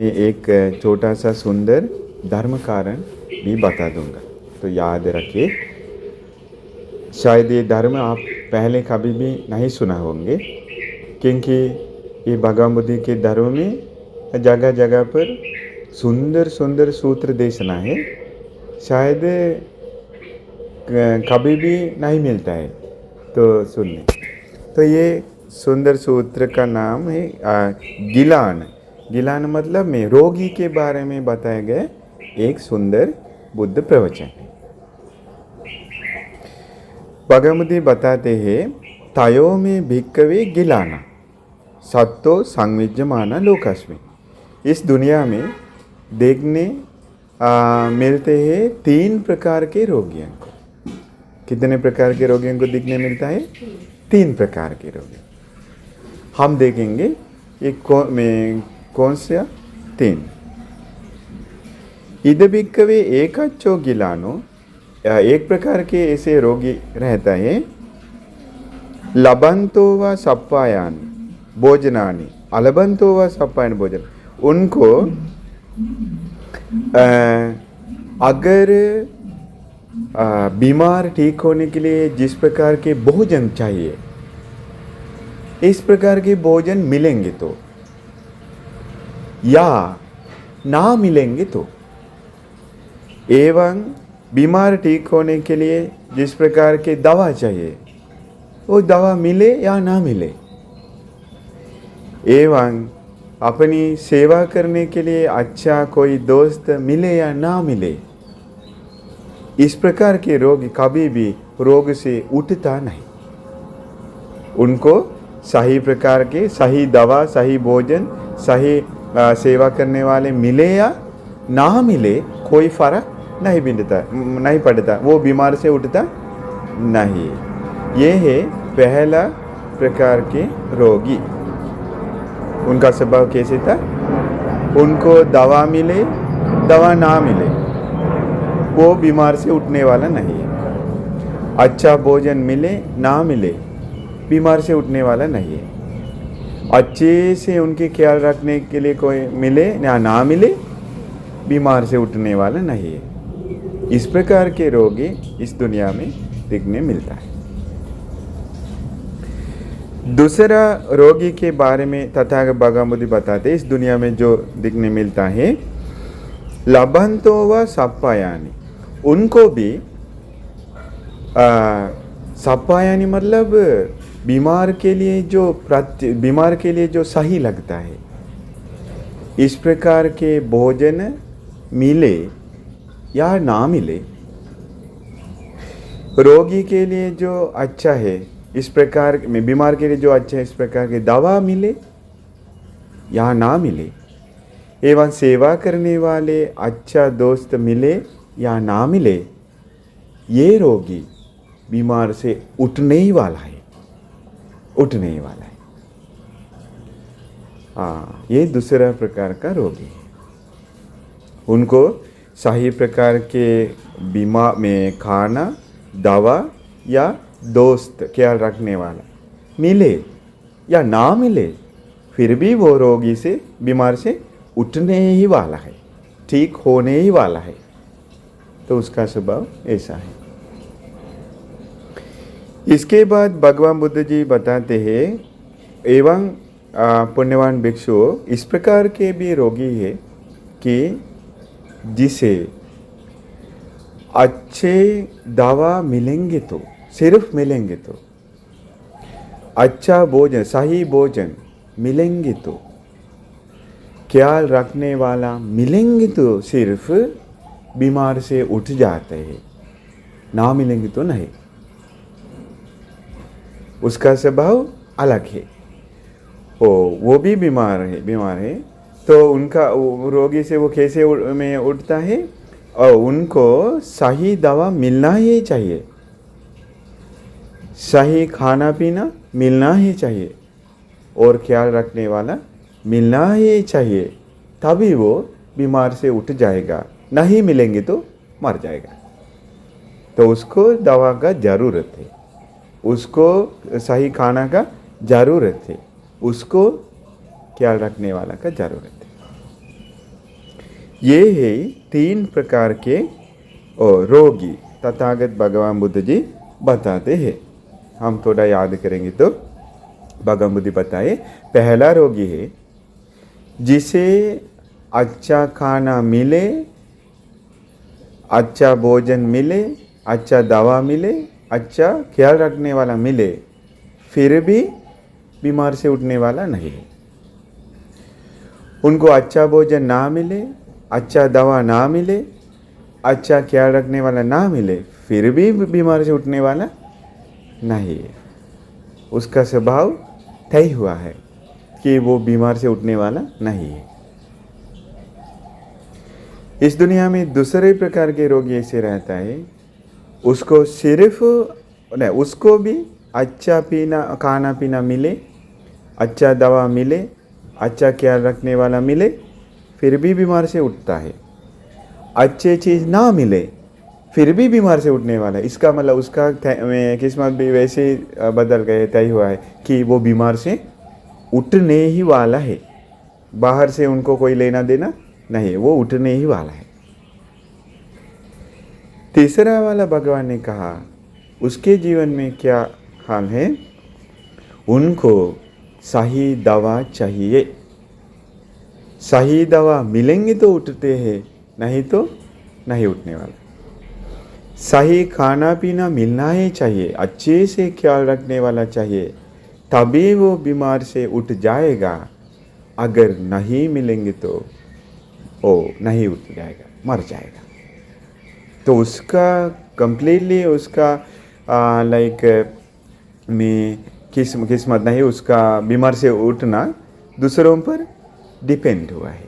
मैं एक छोटा सा सुंदर धर्म कारण भी बता दूंगा, तो याद रखिए। शायद ये धर्म आप पहले कभी भी नहीं सुना होंगे, क्योंकि ये भगवान बुद्ध के धर्म में जगह जगह पर सुंदर सुंदर सूत्र देशना है। शायद कभी भी नहीं मिलता है, तो सुनने। तो ये सुंदर सूत्र का नाम है गिलान। गिलान मतलब में रोगी के बारे में बताया गया एक सुंदर बुद्ध प्रवचन है। भगवती बताते हैं, तयो में भिक्कवे गिलाना सत्तो संविज्यमाना लोकस्मिन्। इस दुनिया में देखने मिलते हैं 3 प्रकार के रोगियों को। कितने प्रकार के रोगियों को दिखने मिलता है? 3 प्रकार के रोगी। हम देखेंगे ये कौन सा 3। इद भिक्कवे एकच्चो गिलानो, एक प्रकार के ऐसे रोगी रहता है। लबंतो व सप्पायान भोजनानि, अलबंतो व सप्पायन भोजन। उनको अगर बीमार ठीक होने के लिए जिस प्रकार के भोजन चाहिए, इस प्रकार के भोजन मिलेंगे तो, या ना मिलेंगे तो, एवं बीमार ठीक होने के लिए जिस प्रकार के दवा चाहिए, वो दवा मिले या ना मिले, एवं अपनी सेवा करने के लिए अच्छा कोई दोस्त मिले या ना मिले, इस प्रकार के रोगी कभी भी रोग से उठता नहीं। उनको सही प्रकार के सही दवा, सही भोजन, सही सेवा करने वाले मिले या ना मिले, कोई फर्क नहीं पड़ता, वो बीमार से उठता नहीं। ये है पहला प्रकार के रोगी। उनका स्वभाव कैसे था? उनको दवा मिले, दवा ना मिले, वो बीमार से उठने वाला नहीं है। अच्छा भोजन मिले ना मिले, बीमार से उठने वाला नहीं है। अच्छे से उनके ख्याल रखने के लिए कोई मिले या ना मिले, बीमार से उठने वाला नहीं है। इस प्रकार के रोगी इस दुनिया में दिखने मिलता है। दूसरा रोगी के बारे में तथागत भगवान बुद्ध बताते, इस दुनिया में जो दिखने मिलता है, लबंतो व सप्पायानि। उनको भी सप्पायानि मतलब बीमार के लिए जो सही लगता है, इस प्रकार के भोजन मिले या ना मिले, रोगी के लिए जो अच्छा है, इस प्रकार में बीमार के लिए जो अच्छा है, इस प्रकार की दवा मिले या ना मिले, एवं सेवा करने वाले अच्छा दोस्त मिले या ना मिले, ये रोगी बीमार से उठने ही वाला है। ये दूसरा प्रकार का रोगी है। उनको सही प्रकार के बीमार में खाना, दवा या दोस्त ख्याल रखने वाला मिले या ना मिले, फिर भी वो रोगी से बीमार से उठने ही वाला है, ठीक होने ही वाला है। तो उसका स्वभाव ऐसा है। इसके बाद भगवान बुद्ध जी बताते हैं, एवं पुण्यवान भिक्षु इस प्रकार के भी रोगी है कि जिसे अच्छे दवा मिलेंगे तो, सिर्फ मिलेंगे तो, अच्छा भोजन, सही भोजन मिलेंगे तो, ख्याल रखने वाला मिलेंगे तो सिर्फ बीमार से उठ जाते हैं, ना मिलेंगे तो नहीं। उसका स्वभाव अलग है। वो भी बीमार है, तो उनका रोगी से वो कैसे में उठता है? और उनको सही दवा मिलना ही चाहिए, सही खाना पीना मिलना ही चाहिए, और ख्याल रखने वाला मिलना ही चाहिए, तभी वो बीमार से उठ जाएगा। नहीं मिलेंगे तो मर जाएगा। तो उसको दवा का ज़रूरत है, उसको सही खाना का ज़रूरत है, उसको ख्याल रखने वाला का ज़रूरत है। ये है 3 प्रकार के रोगी तथागत भगवान बुद्ध जी बताते हैं। हम थोड़ा याद करेंगे तो भगवान बुद्ध बताए, पहला रोगी है जिसे अच्छा खाना मिले, अच्छा भोजन मिले, अच्छा दवा मिले, अच्छा ख्याल रखने वाला मिले, फिर भी बीमार से उठने वाला नहीं है। उनको अच्छा भोजन ना मिले, अच्छा दवा ना मिले, अच्छा ख्याल रखने वाला ना मिले, फिर भी बीमार से उठने वाला नहीं है। उसका स्वभाव तय हुआ है कि वो बीमार से उठने वाला नहीं है। इस दुनिया में दूसरे प्रकार के रोगी ऐसे रहता है, उसको सिर्फ नहीं, उसको भी अच्छा पीना खाना पीना मिले, अच्छा दवा मिले, अच्छा ख्याल रखने वाला मिले, फिर भी बीमार से उठता है। अच्छे चीज़ ना मिले फिर भी बीमार से उठने वाला है। इसका मतलब उसका किस्मत भी वैसे बदल गए, तय हुआ है कि वो बीमार से उठने ही वाला है। बाहर से उनको कोई लेना देना नहीं, वो उठने ही वाला है। तीसरा वाला भगवान ने कहा उसके जीवन में क्या हाल है, उनको सही दवा चाहिए। सही दवा मिलेंगे तो उठते हैं, नहीं तो नहीं उठने वाला। सही खाना पीना मिलना ही चाहिए, अच्छे से ख्याल रखने वाला चाहिए, तभी वो बीमार से उठ जाएगा। अगर नहीं मिलेंगे तो वो नहीं उठ जाएगा, मर जाएगा। तो उसका कंप्लीटली उसका में किस्मत नहीं, उसका बीमार से उठना दूसरों पर डिपेंड हुआ है,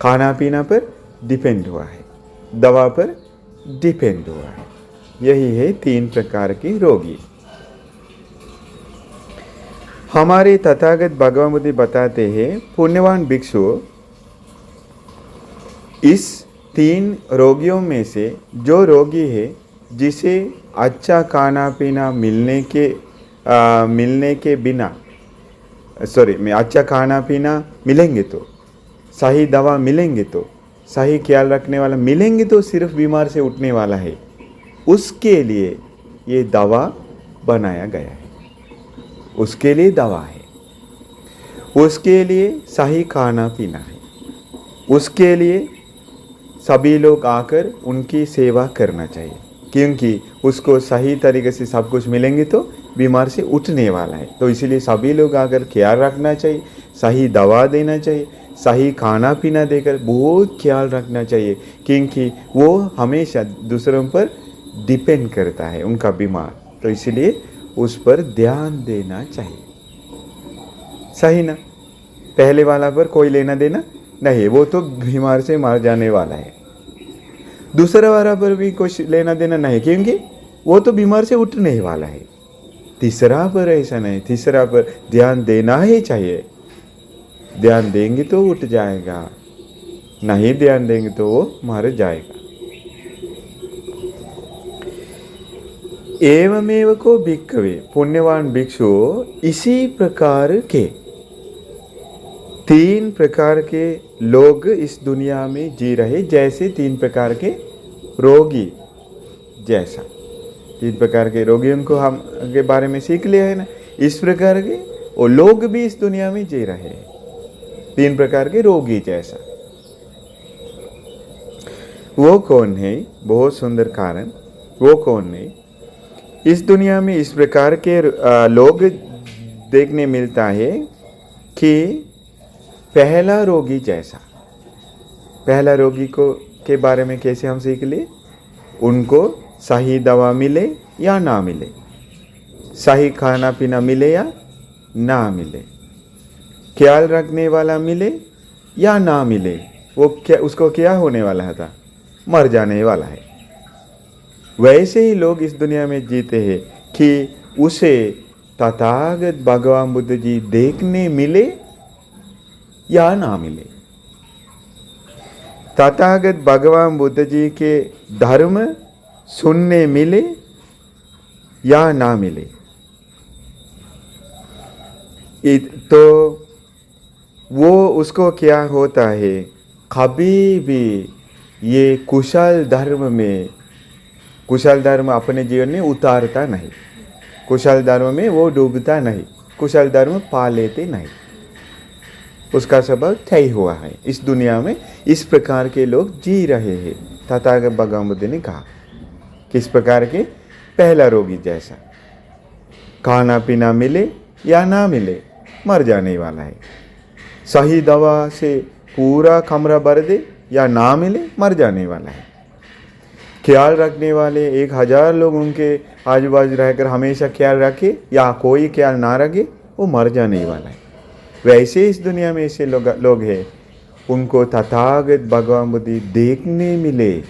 खाना पीना पर डिपेंड हुआ है, दवा पर डिपेंड हुआ है। यही है 3 प्रकार के रोगी। हमारे तथागत भगवान बुद्ध बताते हैं, पुण्यवान भिक्षु इस 3 रोगियों में से जो रोगी है जिसे अच्छा खाना पीना मिलने के बिना अच्छा खाना पीना मिलेंगे तो, सही दवा मिलेंगे तो, सही ख्याल रखने वाला मिलेंगे तो सिर्फ बीमार से उठने वाला है, उसके लिए ये दवा बनाया गया है। उसके लिए दवा है, उसके लिए सही खाना पीना है, उसके लिए सभी लोग आकर उनकी सेवा करना चाहिए, क्योंकि उसको सही तरीके से सब कुछ मिलेंगे तो बीमार से उठने वाला है। तो इसलिए सभी लोग आकर ख्याल रखना चाहिए, सही दवा देना चाहिए, सही खाना पीना देकर बहुत ख्याल रखना चाहिए, क्योंकि वो हमेशा दूसरों पर डिपेंड करता है उनका बीमार। तो इसलिए उस पर ध्यान देना चाहिए। सही ना? पहले वाला पर कोई लेना देना नहीं, वो तो बीमार से मर जाने वाला है। दूसरा वाला पर भी कुछ लेना देना नहीं, क्योंकि वो तो बीमार से उठने ही वाला है। तीसरा पर ऐसा नहीं, तीसरा पर ध्यान देना ही चाहिए। ध्यान देंगे तो उठ जाएगा, नहीं ध्यान देंगे तो वो मर जाएगा। एवमेव को भिक्खवे, पुण्यवान भिक्षु इसी प्रकार के 3 प्रकार के लोग इस दुनिया में जी रहे, जैसे 3 प्रकार के रोगी जैसा। 3 प्रकार के रोगियों को हम के बारे में सीख लिया है ना, इस प्रकार के वो लोग भी इस दुनिया में जी रहे हैं, 3 प्रकार के रोगी जैसा। वो कौन है? बहुत सुंदर कारण। वो कौन है? इस दुनिया में इस प्रकार के लोग देखने मिलता है कि पहला रोगी जैसा। पहला रोगी को के बारे में कैसे हम सीख ले? उनको सही दवा मिले या ना मिले, सही खाना पीना मिले या ना मिले, ख्याल रखने वाला मिले या ना मिले, वो क्या उसको क्या होने वाला था? मर जाने वाला है। वैसे ही लोग इस दुनिया में जीते हैं कि उसे तथागत भगवान बुद्ध जी देखने मिले या ना मिले, तथागत भगवान बुद्ध जी के धर्म सुनने मिले या ना मिले। तो वो उसको क्या होता है कभी भी ये कुशल धर्म अपने जीवन में उतारता नहीं, कुशल धर्म में वो डूबता नहीं, कुशल धर्म पा लेते नहीं। उसका सबब तय हुआ है। इस दुनिया में इस प्रकार के लोग जी रहे हैं। तथागत भगवान बुद्ध ने कहा किस प्रकार के, पहला रोगी जैसा, खाना पीना मिले या ना मिले मर जाने वाला है। सही दवा से पूरा कमरा भर दे या ना मिले मर जाने वाला है। ख्याल रखने वाले 1000 लोग उनके आजू बाजू रहकर हमेशा ख्याल रखे या कोई ख्याल ना रखे, वो मर जाने वाला है। वैसे इस दुनिया में ऐसे लोग हैं, उनको तथागत भगवान बुद्ध देखने मिले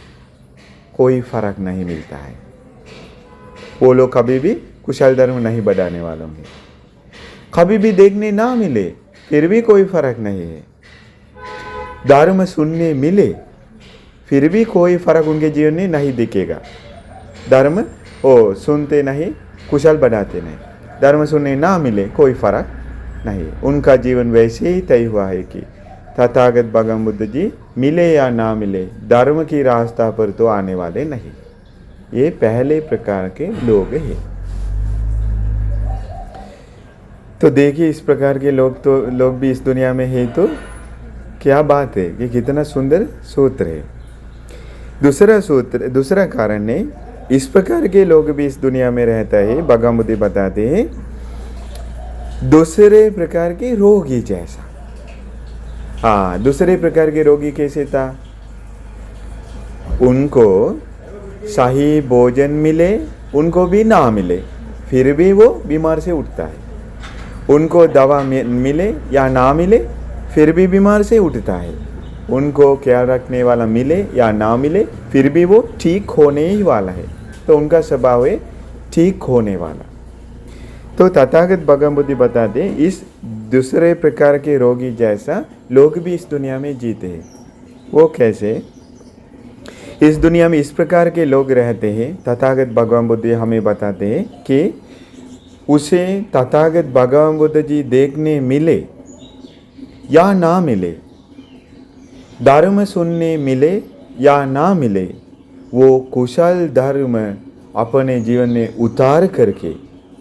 कोई फर्क नहीं मिलता है। वो लोग कभी भी कुशल धर्म नहीं बढ़ाने वालों हैं। कभी भी देखने ना मिले फिर भी कोई फर्क नहीं है। धर्म सुनने मिले फिर भी कोई फर्क उनके जीवन में नहीं दिखेगा। धर्म वो सुनते नहीं, कुशल बढ़ाते नहीं। धर्म सुनने ना मिले कोई फर्क नहीं। उनका जीवन वैसे ही तय हुआ है कि तथागत भगवान बुद्ध जी मिले या ना मिले धर्म की रास्ता पर तो आने वाले नहीं। ये पहले प्रकार के लोग हैं। तो देखिए इस प्रकार के लोग भी इस दुनिया में है, तो क्या बात है कि कितना सुंदर सूत्र है। दूसरा कारण है, इस प्रकार के लोग भी इस दुनिया में रहता है। भगवान बुद्ध बताते हैं दूसरे प्रकार के रोगी जैसा। हाँ, दूसरे प्रकार के रोगी कैसे था? उनको सही भोजन मिले, उनको भी ना मिले, फिर भी वो बीमार से उठता है। उनको दवा मिले या ना मिले, फिर भी बीमार से उठता है। उनको ख्याल रखने वाला मिले या ना मिले, फिर भी वो ठीक होने ही वाला है। तो उनका स्वभाव है ठीक होने वाला। तो तथागत भगवान बुद्ध बताते इस दूसरे प्रकार के रोगी जैसा लोग भी इस दुनिया में जीते हैं। वो कैसे? इस दुनिया में इस प्रकार के लोग रहते हैं। तथागत भगवान बुद्ध हमें बताते हैं कि उसे तथागत भगवान बुद्ध जी देखने मिले या ना मिले, धर्म सुनने मिले या ना मिले, वो कुशल धर्म अपने जीवन में उतार करके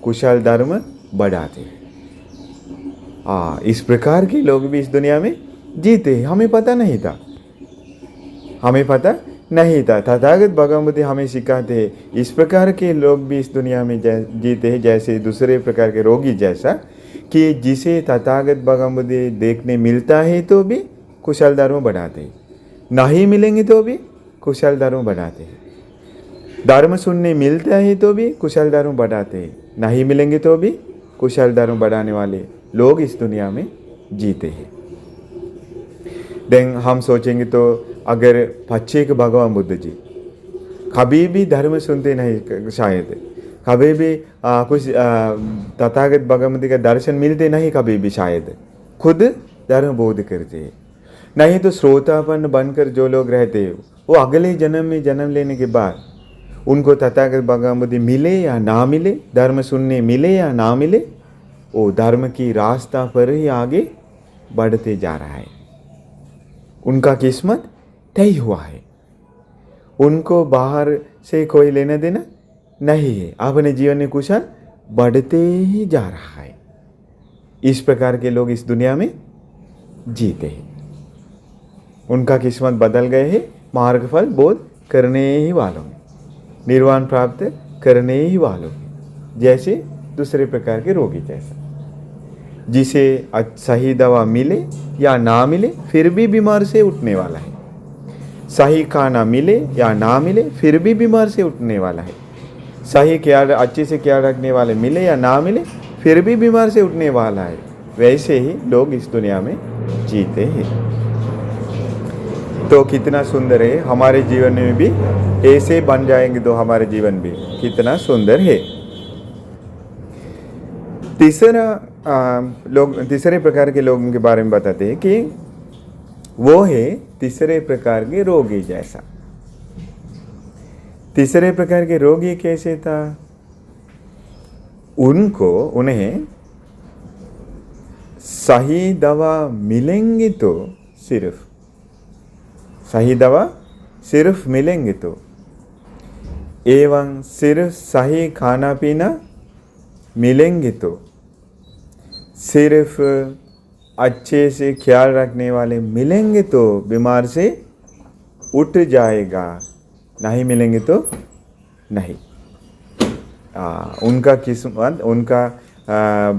कुशल धर्म बढ़ाते हैं। इस प्रकार के लोग भी इस दुनिया में जीते हैं। हमें पता नहीं था। तथागत भगवान बुद्ध हमें सिखाते हैं इस प्रकार के लोग भी इस दुनिया में जीते हैं, जैसे दूसरे प्रकार के रोगी जैसा, कि जिसे तथागत भगवान बुद्ध देखने मिलता है तो भी कुशल धर्म बढ़ाते हैं, नहीं मिलेंगे तो भी कुशल धर्म बढ़ाते हैं। धर्म सुनने मिलता है तो भी कुशल धर्म बढ़ाते हैं, नहीं मिलेंगे तो भी कुशल धर्म बढ़ाने वाले लोग इस दुनिया में जीते हैं। देन हम सोचेंगे तो अगर पच्चे के भगवान बुद्ध जी कभी भी धर्म सुनते नहीं, शायद कभी भी कुछ तथागत भगवान बुद्ध का दर्शन मिलते नहीं, कभी भी शायद खुद धर्म बोध करते हैं। नहीं तो श्रोतापन बनकर जो लोग रहते हैं वो अगले जन्म में जन्म लेने के बाद उनको तथागत भगवान बुद्ध मिले या ना मिले, धर्म सुनने मिले या ना मिले, वो धर्म की रास्ता पर ही आगे बढ़ते जा रहा है। उनका किस्मत तय हुआ है। उनको बाहर से कोई लेना देना नहीं है। अपने जीवन में कुशल बढ़ते ही जा रहा है। इस प्रकार के लोग इस दुनिया में जीते हैं। उनका किस्मत बदल गए हैं। मार्गफल बोध करने ही वालों में, निर्वाण प्राप्त करने ही वालों में, जैसे दूसरे प्रकार के रोगी जैसा, जिसे सही दवा मिले या ना मिले फिर भी बीमार से उठने वाला है। सही खाना मिले या ना मिले फिर भी बीमार से उठने वाला है। सही ख्याल अच्छे से ख्याल रखने वाले मिले या ना मिले फिर भी बीमार से उठने वाला है। वैसे ही लोग इस दुनिया में जीते हैं। तो कितना सुंदर है, हमारे जीवन में भी ऐसे बन जाएंगे तो हमारे जीवन भी कितना सुंदर है। तीसरे प्रकार के लोगों के बारे में बताते हैं कि वो है तीसरे प्रकार के रोगी जैसा। तीसरे प्रकार के रोगी कैसे था? उन्हें सही दवा मिलेंगी तो सिर्फ सही दवा सिर्फ मिलेंगे तो, एवं सिर्फ सही खाना पीना मिलेंगे तो, सिर्फ अच्छे से ख्याल रखने वाले मिलेंगे तो बीमार से उठ जाएगा, नहीं मिलेंगे तो नहीं। उनका किस्मत, उनका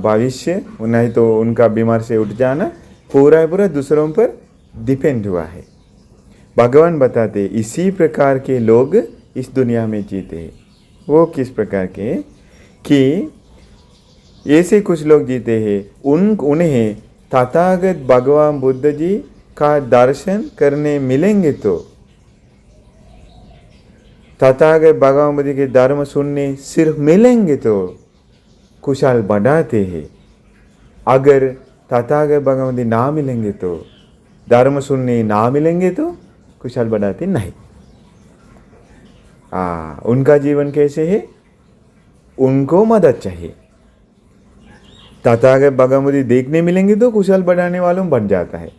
भविष्य, नहीं तो उनका बीमार से उठ जाना पूरा दूसरों पर डिपेंड हुआ है। भगवान बताते इसी प्रकार के लोग इस दुनिया में जीते हैं। वो किस प्रकार के कि ऐसे कुछ लोग जीते हैं, उन्हें तथागत भगवान बुद्ध जी का दर्शन करने मिलेंगे तो, तथागत भगवान बुद्ध के धर्म सुनने सिर्फ मिलेंगे तो कुशल बढ़ाते हैं। अगर तथागत भगवान बुद्ध ना मिलेंगे तो, धर्म सुनने ना मिलेंगे तो कुशल बढ़ाते नहीं। उनका जीवन कैसे है? उनको मदद चाहिए। तथागत भगवान बुद्ध देखने मिलेंगे तो कुशल बढ़ाने वालों बढ़ जाता है,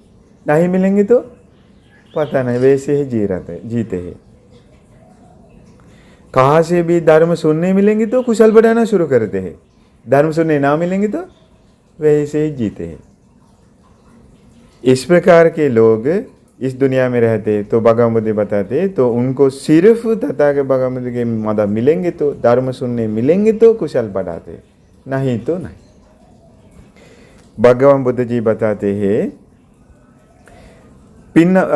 नहीं मिलेंगे तो पता नहीं, वैसे ही जीते हैं। कहाँ से भी धर्म सुनने मिलेंगे तो कुशल बढ़ाना शुरू करते हैं, धर्म सुनने ना मिलेंगे तो वैसे ही जीते हैं। इस प्रकार के लोग इस दुनिया में रहते तो भगवान बुद्ध बताते तो उनको सिर्फ तथागत भगवान बुद्ध के मदद मिलेंगे तो, धर्म सुनने मिलेंगे तो कुशल बढ़ाते, नहीं तो नहीं। भगवान बुद्ध जी बताते हैं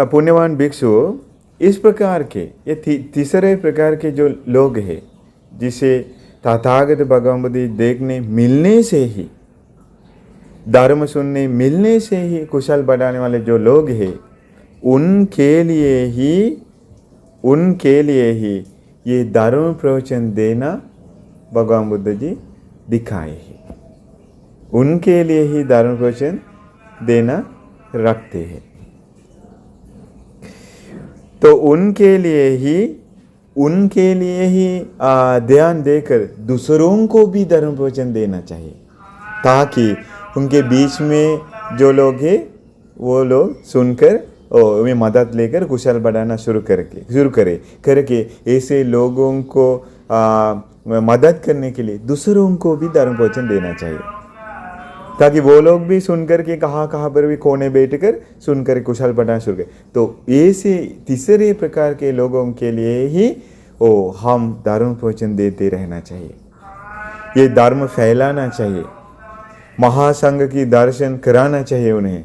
पुण्यवान भिक्षु इस प्रकार के, ये तीसरे प्रकार के जो लोग हैं जिसे तथागत भगवान बुद्ध देखने मिलने से ही, धर्म सुनने मिलने से ही कुशल बढ़ाने वाले जो लोग हैं, उनके लिए ही ये धर्म प्रवचन देना भगवान बुद्ध जी दिखाए हैं। उनके लिए ही धर्म प्रवचन देना रखते हैं। तो उनके लिए ही ध्यान देकर दूसरों को भी धर्म प्रवचन देना चाहिए, ताकि उनके बीच में जो लोग हैं वो लोग सुनकर और मदद लेकर कुशल बढ़ाना शुरू करके ऐसे लोगों को मदद करने के लिए दूसरों को भी धर्म प्रवचन देना चाहिए, ताकि वो लोग भी सुनकर के कहाँ पर भी कोने बैठकर सुनकर कुशल बढ़ाना शुरू करें। तो ऐसे तीसरे प्रकार के लोगों के लिए ही हम धर्म प्रवचन देते रहना चाहिए। ये धर्म फैलाना चाहिए, महासंघ की दर्शन कराना चाहिए उन्हें,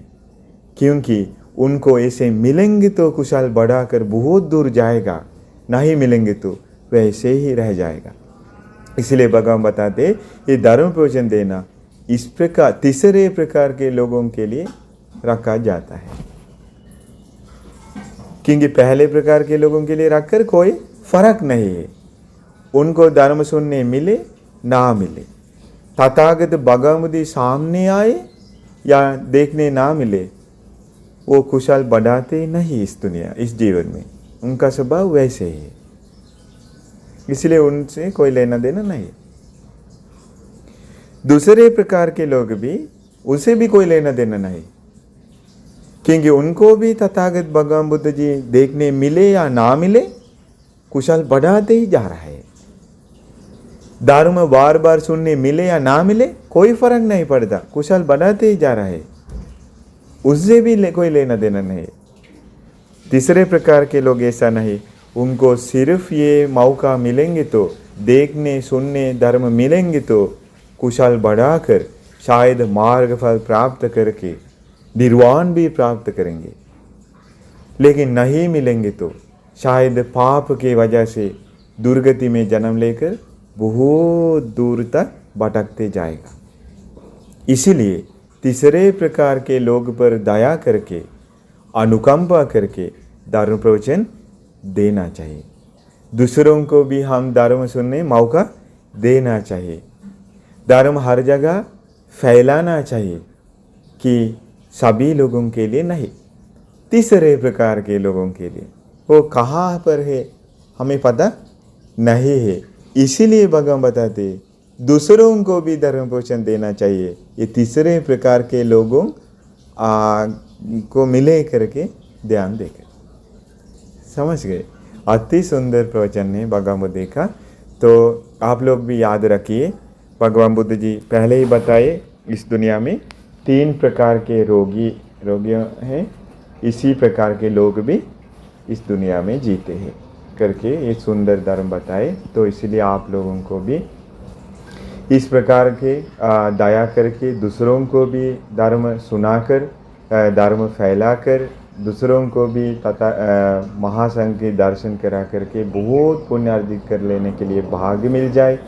क्योंकि उनको ऐसे मिलेंगे तो कुशल बढ़ाकर बहुत दूर जाएगा, नहीं मिलेंगे तो वैसे ही रह जाएगा। इसलिए भगवान बताते ये धर्म प्रवचन देना इस प्रकार तीसरे प्रकार के लोगों के लिए रखा जाता है, क्योंकि पहले प्रकार के लोगों के लिए रखकर कोई फर्क नहीं है। उनको धर्म सुनने मिले ना मिले, तथागत भगवान बुद्ध सामने आए या देखने ना मिले, वो कुशल बढ़ाते नहीं इस जीवन में। उनका स्वभाव वैसे ही है, इसलिए उनसे कोई लेना देना नहीं। दूसरे प्रकार के लोग भी, उनसे भी कोई लेना देना नहीं, क्योंकि उनको भी तथागत भगवान बुद्ध जी देखने मिले या ना मिले कुशल बढ़ाते ही जा रहा है। धर्म बार बार सुनने मिले या ना मिले कोई फर्क नहीं पड़ता, कुशल बढ़ाते ही जा रहा है, उससे भी कोई लेना देना नहीं। तीसरे प्रकार के लोग ऐसा नहीं, उनको सिर्फ ये मौका मिलेंगे तो, देखने सुनने धर्म मिलेंगे तो कुशल बढ़ाकर शायद मार्ग फल प्राप्त करके निर्वाण भी प्राप्त करेंगे, लेकिन नहीं मिलेंगे तो शायद पाप के वजह से दुर्गति में जन्म लेकर बहुत दूर तक भटकते जाएगा। इसीलिए तीसरे प्रकार के लोग पर दया करके, अनुकंपा करके धर्म प्रवचन देना चाहिए। दूसरों को भी हम धर्म सुनने मौका देना चाहिए। धर्म हर जगह फैलाना चाहिए, कि सभी लोगों के लिए नहीं, तीसरे प्रकार के लोगों के लिए। वो कहाँ पर है हमें पता नहीं है, इसीलिए भगवान बताते दूसरों को भी धर्म प्रवचन देना चाहिए। ये तीसरे प्रकार के लोगों को मिले करके ध्यान देकर। समझ गए। अति सुंदर प्रवचन है भगवान बुद्ध का। तो आप लोग भी याद रखिए, भगवान बुद्ध जी पहले ही बताए इस दुनिया में 3 प्रकार के रोगी हैं, इसी प्रकार के लोग भी इस दुनिया में जीते हैं करके ये सुंदर धर्म बताए। तो इसलिए आप लोगों को भी इस प्रकार के दया करके दूसरों को भी धर्म सुनाकर, धर्म फैलाकर दूसरों को भी तथा महासंघ के दर्शन करा करके बहुत पुण्य अर्जित कर लेने के लिए भाग्य मिल जाए।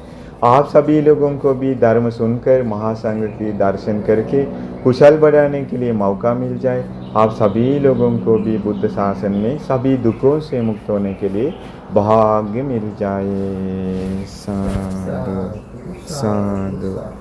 आप सभी लोगों को भी धर्म सुनकर महासंघ के दर्शन करके कुशल बढ़ाने के लिए मौका मिल जाए। आप सभी लोगों को भी बुद्ध शासन में सभी दुखों से मुक्त होने के लिए भाग्य मिल जाए। साधु साधु।